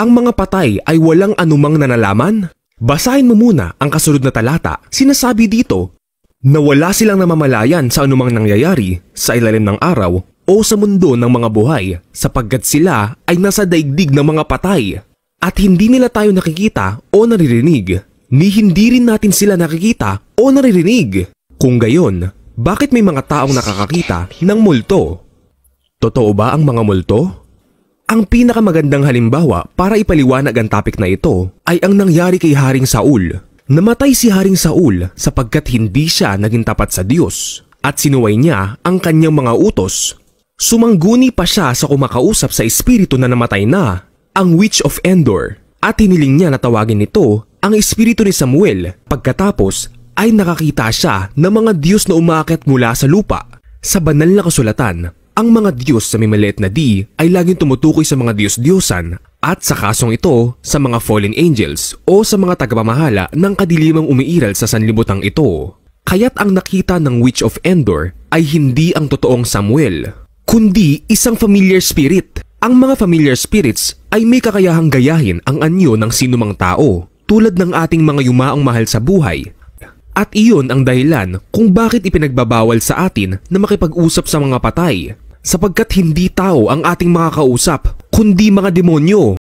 ang mga patay ay walang anumang nanalaman? Basahin mo muna ang kasunod na talata. Sinasabi dito na wala silang namamalayan sa anumang nangyayari sa ilalim ng araw o sa mundo ng mga buhay sapagkat sila ay nasa daigdig ng mga patay at hindi nila tayo nakikita o naririnig, ni hindi rin natin sila nakikita o naririnig. Kung gayon, bakit may mga taong nakakakita ng multo? Totoo ba ang mga multo? Ang pinakamagandang halimbawa para ipaliwanag ang topic na ito ay ang nangyari kay Haring Saul. Namatay si Haring Saul sapagkat hindi siya naging tapat sa Diyos at sinuway niya ang kanyang mga utos. Sumangguni pa siya sa kumakausap sa espiritu na namatay na, ang Witch of Endor, at hiniling niya na tawagin nito ang espiritu ni Samuel. Pagkatapos ay nakakita siya ng mga Diyos na umaakit mula sa lupa. Sa banal na kasulatan, ang mga Diyos sa may maliit na D ay laging tumutukoy sa mga Diyos-Diyosan at sa kasong ito sa mga fallen angels o sa mga tagapamahala ng kadilimang umiiral sa sanlibutan ito. Kaya't ang nakita ng Witch of Endor ay hindi ang totoong Samuel, kundi isang familiar spirit. Ang mga familiar spirits ay may kakayahang gayahin ang anyo ng sinumang tao tulad ng ating mga yumaong mahal sa buhay. At iyon ang dahilan kung bakit ipinagbabawal sa atin na makipag-usap sa mga patay, sapagkat hindi tao ang ating makakausap, kundi mga demonyo.